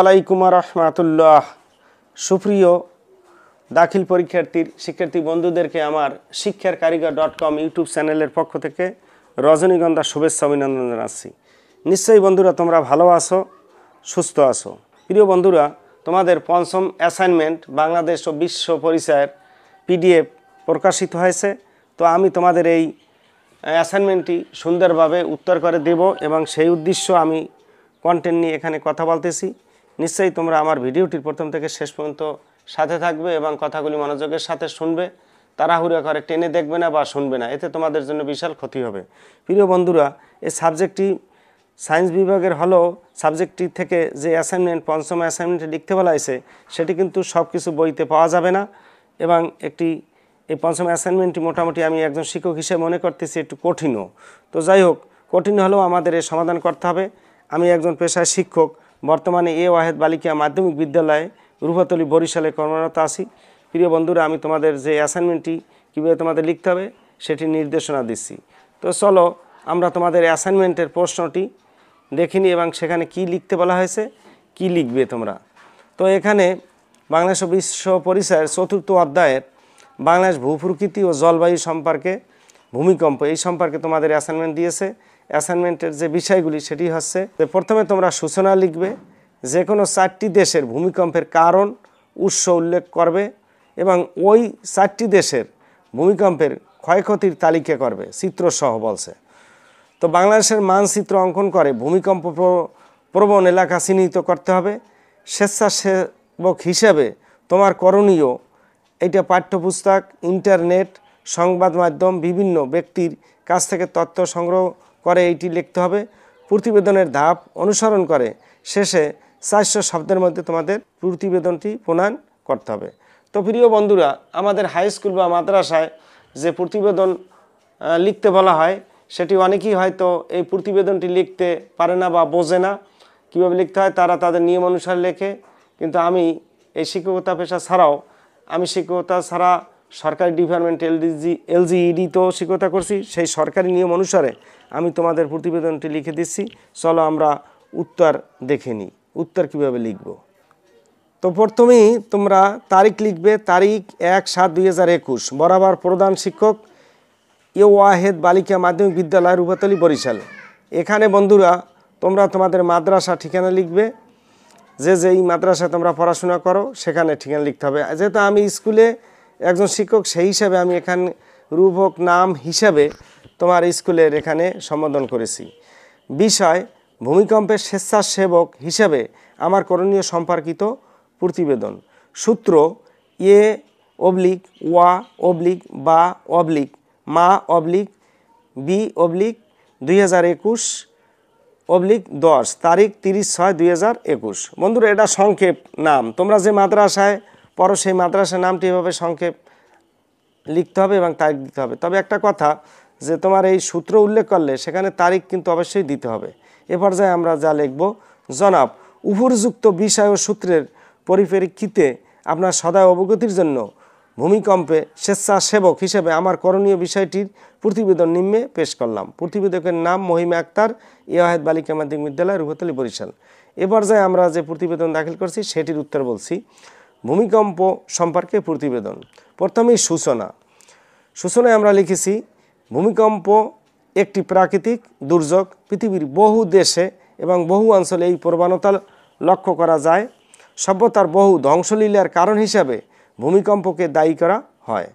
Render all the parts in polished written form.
আলাইকুম রাহমাতুল্লাহ। সুপ্রিয় দাখিল পরীক্ষার্থীর শিক্ষার্থী বন্ধুদেরকে আমার শিক্ষার কারিগর.com ইউটিউব চ্যানেলের পক্ষ থেকে রজনীগন্ধা শুভেচ্ছা অভিনন্দন জানাচ্ছি। নিশ্চয়ই বন্ধুরা তোমরা ভালো আছো, সুস্থ আছো। প্রিয় বন্ধুরা, তোমাদের পঞ্চম অ্যাসাইনমেন্ট বাংলাদেশ ও বিশ্ব পরিচয়ের PDF প্রকাশিত হয়েছে। তো আমি তোমাদের এই অ্যাসাইনমেন্টটি সুন্দরভাবে উত্তর করে দেব এবং সেই উদ্দেশ্য আমি কন্টেন্ট নিয়ে এখানে কথা বলতেছি। নিশ্চয়ই তোমরা আমার ভিডিওটির প্রথম থেকে শেষ পর্যন্ত সাথে থাকবে এবং কথাগুলি মনোযোগের সাথে শুনবে। তাড়াহুড়া করে টেনে দেখবে না বা শুনবে না, এতে তোমাদের জন্য বিশাল ক্ষতি হবে। প্রিয় বন্ধুরা, এই সাবজেক্টটি সায়েন্স বিভাগের হলো সাবজেক্টটি থেকে যে অ্যাসাইনমেন্ট পঞ্চম অ্যাসাইনমেন্টে লিখতে বলা হয়েছে সেটি কিন্তু সব কিছু বইতে পাওয়া যাবে না এবং এই পঞ্চম অ্যাসাইনমেন্টটি মোটামুটি আমি একজন শিক্ষক হিসেবে মনে করতেছি একটু কঠিনও। তো যাই হোক, কঠিন হলেও আমাদের এর সমাধান করতে হবে। আমি একজন পেশায় শিক্ষক, বর্তমানে এ ওয়াহেদ বালিকা মাধ্যমিক বিদ্যালয়ে রূপাতলী বরিশালে কর্মরত আছি। প্রিয় বন্ধুরা, আমি তোমাদের যে অ্যাসাইনমেন্টটি কীভাবে তোমাদের লিখতে হবে সেটি নির্দেশনা দিচ্ছি। তো চলো আমরা তোমাদের অ্যাসাইনমেন্টের প্রশ্নটি দেখিনি এবং সেখানে কি লিখতে বলা হয়েছে, কি লিখবে তোমরা। তো এখানে বাংলাদেশ ও বিশ্ব পরিচয়ের ৪র্থ অধ্যায়ের বাংলাদেশ ভূপ্রকৃতি ও জলবায়ু সম্পর্কে ভূমিকম্প এই সম্পর্কে তোমাদের অ্যাসাইনমেন্ট দিয়েছে। অ্যাসাইনমেন্টের যে বিষয়গুলি সেটি হচ্ছে যে প্রথমে তোমরা সূচনা লিখবে, যে কোনো 4টি দেশের ভূমিকম্পের কারণ উৎস উল্লেখ করবে এবং ওই 4টি দেশের ভূমিকম্পের ক্ষয়ক্ষতির তালিকা করবে চিত্রসহ বলছে। তো বাংলাদেশের মানচিত্র অঙ্কন করে ভূমিকম্প প্রবণ এলাকা চিহ্নিত করতে হবে। স্বেচ্ছাসেবক হিসেবে তোমার করণীয়, এটা পাঠ্যপুস্তক, ইন্টারনেট, সংবাদ মাধ্যম, বিভিন্ন ব্যক্তির কাছ থেকে তথ্য সংগ্রহ করে এইটি লিখতে হবে। প্রতিবেদনের ধাপ অনুসরণ করে শেষে 400 শব্দের মধ্যে তোমাদের প্রতিবেদনটি প্রণয়ন করতে হবে। তো প্রিয় বন্ধুরা, আমাদের হাই স্কুল বা মাদ্রাসায় যে প্রতিবেদন লিখতে বলা হয় সেটি অনেকেই হয়তো এই প্রতিবেদনটি লিখতে পারে না বা বোঝে না কীভাবে লিখতে হয়, তারা তাদের নিয়ম অনুসারে লেখে। কিন্তু আমি এই শিক্ষকতা পেশা ছাড়াও আমি শিক্ষকতা ছাড়া সরকারি ডিপার্টমেন্ট LGED-তেও শিক্ষকতা করছি। সেই সরকারি নিয়ম অনুসারে আমি তোমাদের প্রতিবেদনটি লিখে দিচ্ছি। চলো আমরা উত্তর দেখে নিই, উত্তর কীভাবে লিখব। তো প্রথমেই তোমরা তারিখ লিখবে, তারিখ 1/7/2021, বরাবর প্রধান শিক্ষক এ ওয়াহেদ বালিকা মাধ্যমিক বিদ্যালয় রূপাতলী বরিশাল। এখানে বন্ধুরা তোমরা তোমাদের মাদ্রাসা ঠিকানা লিখবে, যেই মাদ্রাসায় তোমরা পড়াশোনা করো সেখানে ঠিকানা লিখতে হবে। যেহেতু আমি স্কুলে একজন শিক্ষক, সেই হিসাবে আমি এখানে রূপক নাম হিসাবে তোমার স্কুলের এখানে সম্বোধন করেছি। বিষয়, ভূমিকম্পের স্বেচ্ছাসেবক হিসাবে আমার করণীয় সম্পর্কিত প্রতিবেদন। সূত্র, A/OA/মা/B/2021/10, তারিখ 30/6/2021। বন্ধুরা, এটা সংক্ষেপ নাম। তোমরা যে মাদ্রাসায় পড়ো সেই মাদ্রাসার নামটি এভাবে সংক্ষেপ লিখতে হবে এবং তারিখ দিতে হবে। তবে একটা কথা, যে তোমার এই সূত্র উল্লেখ করলে সেখানে তারিখ কিন্তু অবশ্যই দিতে হবে। এ পর্যায়ে আমরা যা লিখব, জনাব, উপযুক্ত বিষয় ও সূত্রের পরিপ্রেক্ষিতে আপনার সদয় অবগতির জন্য ভূমিকম্পে স্বেচ্ছাসেবক হিসেবে আমার করণীয় বিষয়টির প্রতিবেদন নিম্নে পেশ করলাম। প্রতিবেদকের নাম মহিমা আক্তার, এ ওয়াহেদ বালিকা মাধ্যমিক বিদ্যালয় রূপাতলী বরিশাল। এ পর্যায়ে আমরা যে প্রতিবেদন দাখিল করছি সেটির উত্তর বলছি। ভূমিকম্প সম্পর্কে প্রতিবেদন। প্রথমেই সূচনায় আমরা লিখেছি, ভূমিকম্প একটি প্রাকৃতিক দুর্যোগ। পৃথিবীর বহু দেশে এবং বহু অঞ্চলে এই প্রবণতা লক্ষ্য করা যায়। সভ্যতার বহু ধ্বংসলীলার কারণ হিসাবে ভূমিকম্পকে দায়ী করা হয়।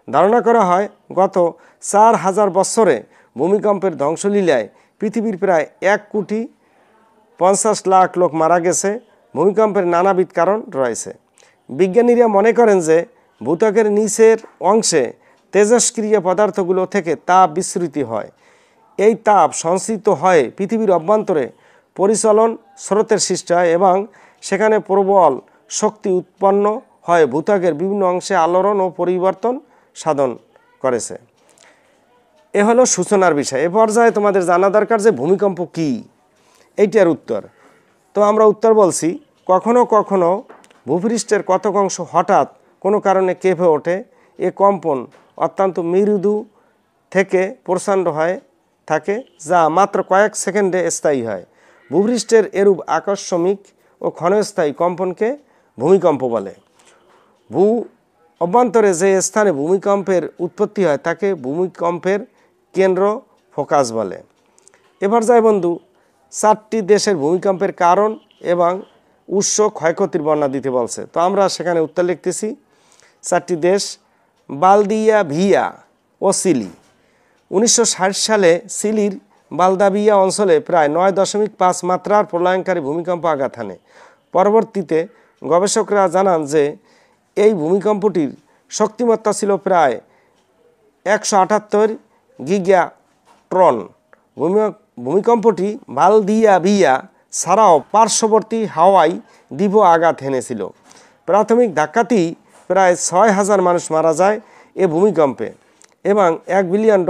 ধারণা করা হয় গত 4000 বছরে ভূমিকম্পের ধ্বংসলীলায় পৃথিবীর প্রায় 1,50,00,000 লোক মারা গেছে। ভূমিকম্পের নানাবিধ কারণ রয়েছে। বিজ্ঞানীরা মনে করেন যে ভূত্বকের নিচের অংশে তেজস্ক্রিয় পদার্থগুলো থেকে তাপ বিস্মৃতি হয়। এই তাপ সঞ্চিত হয়ে পৃথিবীর অভ্যন্তরে পরিচলন স্রোতের সৃষ্টি হয় এবং সেখানে প্রবল শক্তি উৎপন্ন হয় ভূত্বকের বিভিন্ন অংশে আলোড়ন ও পরিবর্তন সাধন করেছে। এ হলো সূচনার বিষয়। এ পর্যায়ে তোমাদের জানা দরকার যে ভূমিকম্প কী, এইটার উত্তর। তো আমরা উত্তর বলছি, কখনো কখনো ভূপৃষ্ঠের কতক অংশ হঠাৎ কোনো কারণে কেঁপে ওঠে। এ কম্পন অত্যন্ত মৃদু থেকে প্রচণ্ড হয়ে থাকে, যা মাত্র কয়েক সেকেন্ডে স্থায়ী হয়। ভূপৃষ্ঠের এরূপ আকস্মিক ও ক্ষণস্থায়ী কম্পনকে ভূমিকম্প বলে। ভূ অভ্যন্তরে যে স্থানে ভূমিকম্পের উৎপত্তি হয় তাকে ভূমিকম্পের কেন্দ্র ফোকাস বলে। এবার যায় বন্ধু 4টি দেশের ভূমিকম্পের কারণ এবং উৎস ক্ষয়ক্ষতির বর্ণনা দিতে বলছে। তো আমরা সেখানে উত্তর লিখতেছি। 4টি দেশ বালদিভিয়া ও চিলি। 1960 সালে চিলির বালদাভিয়া অঞ্চলে প্রায় 9.5 মাত্রার প্রলয়ঙ্কারী ভূমিকম্প আঘাত হানে। পরবর্তীতে গবেষকরা জানান যে এই ভূমিকম্পটির শক্তিমাত্রা ছিল প্রায় 178 গিগাটন। ভূমিকম্পটি বালদিভিয়া ছাড়াও পার্শ্ববর্তী হাওয়াই দ্বীপও আঘাত হেনেছিল। প্রাথমিক ধাক্কাতেই প্রায় 6000 মানুষ মারা যায় এ ভূমিকম্পে এবং $1 বিলিয়ন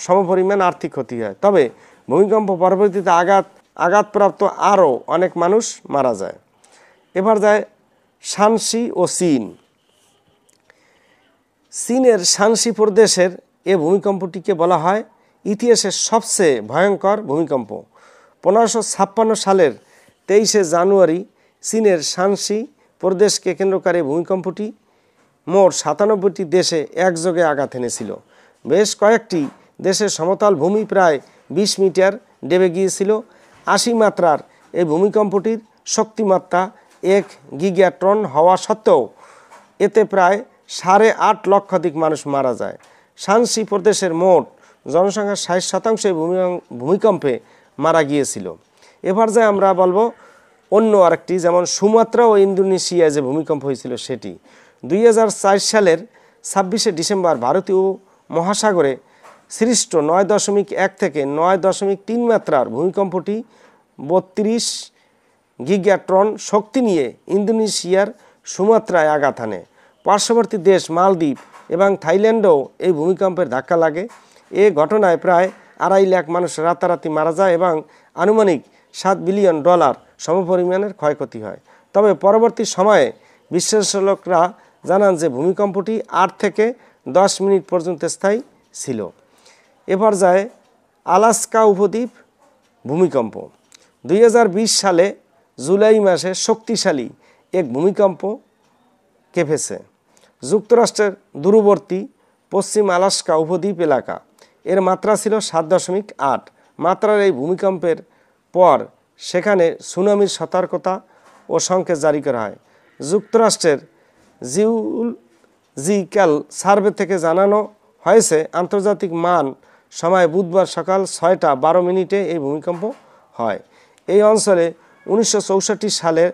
সমপরিমাণ আর্থিক ক্ষতি হয়। তবে ভূমিকম্প পরবর্তীতে আঘাতপ্রাপ্ত আরও অনেক মানুষ মারা যায়। এবার যায় শানসি ও চীন। চীনের শানসি প্রদেশের এ ভূমিকম্পটিকে বলা হয় ইতিহাসের সবচেয়ে ভয়ঙ্কর ভূমিকম্প। 1556 সালের 23 জানুয়ারি চীনের শানসি প্রদেশকে কেন্দ্র করে ভূমিকম্পটি মোট 97টি দেশে একযোগে আঘাত এনেছিল। বেশ কয়েকটি দেশের সমতল ভূমি প্রায় 20 মিটার দেবে গিয়েছিল। 80 মাত্রার এই ভূমিকম্পটির শক্তিমাত্রা 1 গিগাটন হওয়া সত্ত্বেও এতে প্রায় 8.5 লক্ষাধিক মানুষ মারা যায়। শানসি প্রদেশের মোট জনসংখ্যার 60% ভূমিকম্পে মারা গিয়েছিল। এবার যে আমরা বলবো অন্য আরেকটি, যেমন সুমাত্রা ও ইন্দোনেশিয়ায় যে ভূমিকম্প হয়েছিল সেটি। 2004 সালের 26 ডিসেম্বর ভারতীয় মহাসাগরে সৃষ্ট 9.1 থেকে 9.3 মাত্রার ভূমিকম্পটি 32 গিগাটন শক্তি নিয়ে ইন্দোনেশিয়ার সুমাত্রায় আঘাত হানে। পার্শ্ববর্তী দেশ মালদ্বীপ এবং থাইল্যান্ডেও এই ভূমিকম্পের ধাক্কা লাগে। এ ঘটনায় প্রায় 2.5 লাখ মানুষ রাতারাতি মারা যায় এবং আনুমানিক $7 বিলিয়ন সমপরিমাণের ক্ষয়ক্ষতি হয়। তবে পরবর্তী সময়ে বিশ্লেষকরা জানান যে ভূমিকম্পটি 8 থেকে 10 মিনিট পর্যন্ত স্থায়ী ছিল। এবার যায় আলাস্কা উপদ্বীপ ভূমিকম্প। 2020 সালে জুলাই মাসে শক্তিশালী এক ভূমিকম্প কেঁপেছে যুক্তরাষ্ট্রের দূরবর্তী পশ্চিম আলাস্কা উপদ্বীপ এলাকা। এর মাত্রা ছিল 7.8 মাত্রার। এই ভূমিকম্পের পর সেখানে সুনামির সতর্কতা ও সংকেত জারি করা হয়। যুক্তরাষ্ট্রের জিওলজিক্যাল সার্ভে থেকে জানানো হয়েছে আন্তর্জাতিক মান সময় বুধবার সকাল 6টা 12 এই ভূমিকম্প হয়। এই অঞ্চলে 1964 সালে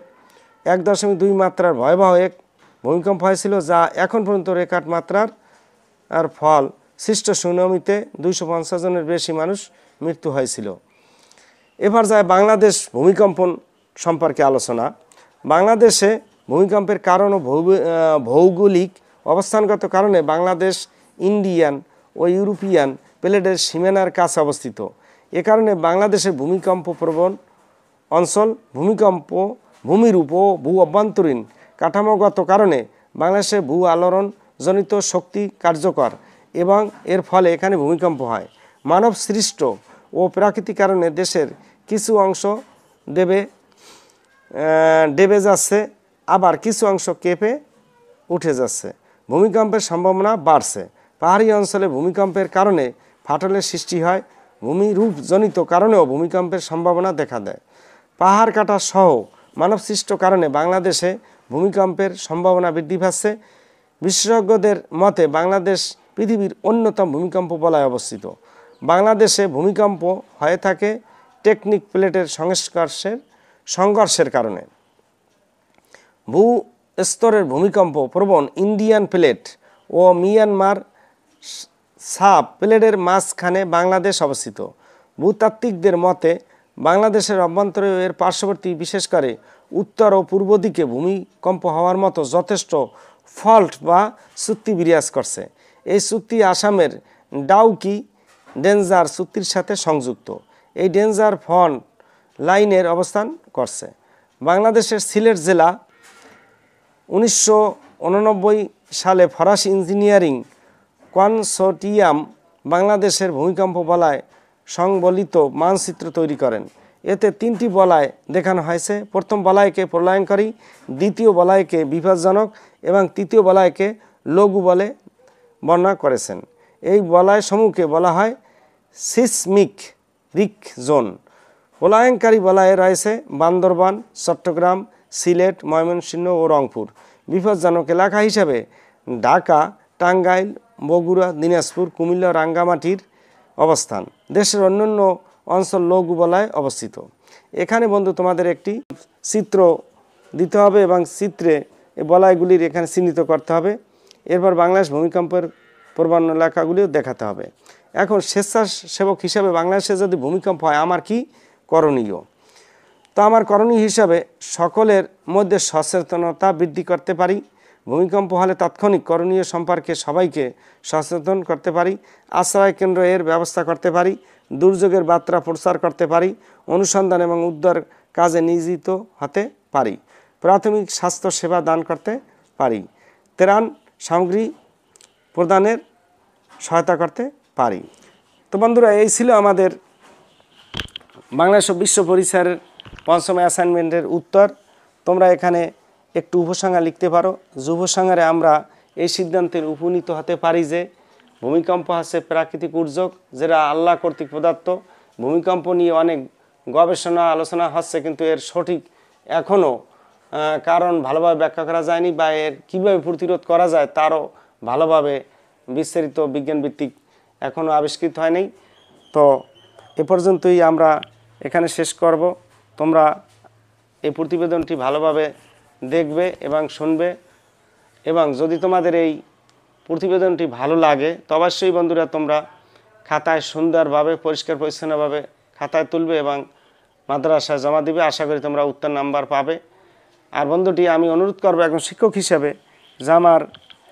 1.2 মাত্রার ভয়াবহ এক ভূমিকম্প হয়েছিল, যা এখন পর্যন্ত রেকর্ড মাত্রার ফল সৃষ্ট সুনামিতে 250 জনের বেশি মানুষ মৃত্যু হয়েছিল। এবার যায় বাংলাদেশ ভূমিকম্প সম্পর্কে আলোচনা। বাংলাদেশে ভূমিকম্পের কারণ ও ভৌগোলিক অবস্থানগত কারণে বাংলাদেশ ইন্ডিয়ান ও ইউরোপিয়ান প্লেটের সীমানার কাছে অবস্থিত। এ কারণে বাংলাদেশের ভূমিকম্প প্রবণ অঞ্চল। ভূমির ভূ অভ্যন্তরীণ কাঠামোগত কারণে বাংলাদেশে ভূ আলোড়ন জনিত শক্তি কার্যকর এবং এর ফলে এখানে ভূমিকম্প হয়। মানব সৃষ্ট ও প্রাকৃতিক কারণে দেশের কিছু অংশ দেবে যাচ্ছে, আবার কিছু অংশ কেঁপে উঠে যাচ্ছে। ভূমিকম্পের সম্ভাবনা বাড়ছে। পাহাড়ি অঞ্চলে ভূমিকম্পের কারণে ফাটলের সৃষ্টি হয়। ভূমিরূপজনিত কারণেও ভূমিকম্পের সম্ভাবনা দেখা দেয়। পাহাড় কাটা সহ মানবসৃষ্ট কারণে বাংলাদেশে ভূমিকম্পের সম্ভাবনা বৃদ্ধি পাচ্ছে। বিশেষজ্ঞদের মতে বাংলাদেশ পৃথিবীর অন্যতম ভূমিকম্প বলয়ে অবস্থিত। বাংলাদেশে ভূমিকম্প হয়ে থাকে টেকটনিক প্লেটের সংঘর্ষের কারণে। ভূ স্তরের ভূমিকম্প প্রবণ ইন্ডিয়ান প্লেট ও মিয়ানমার সাব প্লেটের মাঝখানে বাংলাদেশ অবস্থিত। ভূতাত্ত্বিকদের মতে বাংলাদেশের অভ্যন্তরে এর পার্শ্ববর্তী, বিশেষ করে উত্তর ও পূর্ব দিকে ভূমিকম্প হওয়ার মতো যথেষ্ট ফল্ট বা চুক্তি বিরাজ করছে। এই চুক্তি আসামের ডাউকি ডেঞ্জার চুক্তির সাথে সংযুক্ত। এই ডেঞ্জার ফল্ট লাইনের অবস্থান করছে। বাংলাদেশের সিলেট জেলা 1989 সালে ফরাসি ইঞ্জিনিয়ারিং কনসোর্টিয়াম বাংলাদেশের ভূমিকম্প বলয় সংবলিত মানচিত্র তৈরি করেন। এতে 3টি বলয় দেখানো হয়েছে। প্রথম বলয়কে প্রলয়ঙ্করী, দ্বিতীয় বলয়কে বিপজ্জনক এবং তৃতীয় বলয়কে লঘু বলে বর্ণনা করেছেন। এই বলয় সমূহকে বলা হয় সিসমিক রিক জোন। প্রলয়ঙ্করী বলয়ে রয়েছে বান্দরবান, চট্টগ্রাম, সিলেট, ময়মনসিংহ ও রংপুর। বিপজ্জনক এলাকা হিসাবে ঢাকা, টাঙ্গাইল, বগুড়া, দিনাজপুর, কুমিল্লা, রাঙ্গামাটির অবস্থান। দেশের অন্যান্য অঞ্চল লঘু বলয়ে অবস্থিত। এখানে বন্ধু তোমাদের একটি চিত্র দিতে হবে এবং চিত্রে এই বলয়গুলির এখানে চিহ্নিত করতে হবে। এরপর বাংলাদেশ ভূমিকম্পের প্রবণ এলাকাগুলিও দেখাতে হবে। এখন স্বেচ্ছাসেবক হিসাবে বাংলাদেশে যদি ভূমিকম্প হয় আমার কি করণীয়? তো আমার করণীয় হিসাবে সকলের মধ্যে সচেতনতা বৃদ্ধি করতে পারি। ভূমিকম্প হলে তাৎক্ষণিক করণীয় সম্পর্কে সবাইকে সচেতন করতে পারি। আশ্রয় কেন্দ্র এর ব্যবস্থা করতে পারি। দুর্যোগের বার্তা প্রচার করতে পারি। অনুসন্ধান এবং উদ্ধার কাজে নিয়োজিত হতে পারি। প্রাথমিক স্বাস্থ্য সেবা দান করতে পারি। ত্রাণ সামগ্রী প্রদানের সহায়তা করতে পারি। তো বন্ধুরা, এই ছিল আমাদের বাংলাদেশ ও বিশ্ব পরিচয়ের 5ম অ্যাসাইনমেন্টের উত্তর। তোমরা এখানে একটু উপসংহার লিখতে পারো। যে উপসংহারে আমরা এই সিদ্ধান্তের উপনীত হতে পারি যে ভূমিকম্প হচ্ছে প্রাকৃতিক দুর্যোগ, যেটা আল্লাহ কর্তৃক প্রদত্ত। ভূমিকম্প নিয়ে অনেক গবেষণা আলোচনা হচ্ছে, কিন্তু এর সঠিক এখনও কারণ ভালোভাবে ব্যাখ্যা করা যায়নি, বা এর কীভাবে প্রতিরোধ করা যায় তারও ভালোভাবে বিস্তারিত বিজ্ঞানভিত্তিক এখনও আবিষ্কৃত হয়নি। তো এ পর্যন্তই আমরা এখানে শেষ করব। তোমরা এই প্রতিবেদনটি ভালোভাবে দেখবে এবং শুনবে, এবং যদি তোমাদের এই প্রতিবেদনটি ভালো লাগে তো অবশ্যই বন্ধুরা তোমরা খাতায় সুন্দরভাবে পরিষ্কার পরিচ্ছন্নভাবে খাতায় তুলবে এবং মাদ্রাসায় জমা দিবে। আশা করি তোমরা উত্তর নাম্বার পাবে। আর বন্ধুটি আমি অনুরোধ করবো একজন শিক্ষক হিসাবে যে আমার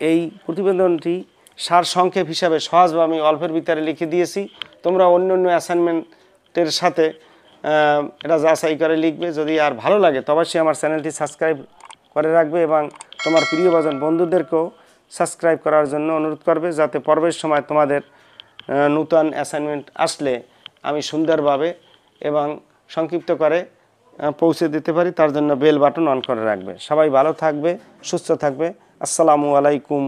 এই প্রতিবেদনটি সারসংক্ষেপ হিসাবে সহজভাবে আমি অল্পের ভিতরে লিখে দিয়েছি। তোমরা অন্য অন্য অ্যাসাইনমেন্টের সাথে এটা যাচাই করে লিখবে। যদি আর ভালো লাগে তো অবশ্যই আমার চ্যানেলটি সাবস্ক্রাইব করে রাখবে এবং তোমার প্রিয়ভাজন বন্ধুদেরকেও সাবস্ক্রাইব করার জন্য অনুরোধ করবে, যাতে পরবর্তী সময় তোমাদের নূতন অ্যাসাইনমেন্ট আসলে আমি সুন্দরভাবে এবং সংক্ষিপ্ত করে পৌঁছে দিতে পারি। তার জন্য বেল বাটন অন করে রাখবে। সবাই ভালো থাকবে, সুস্থ থাকবে। আসসালামু আলাইকুম।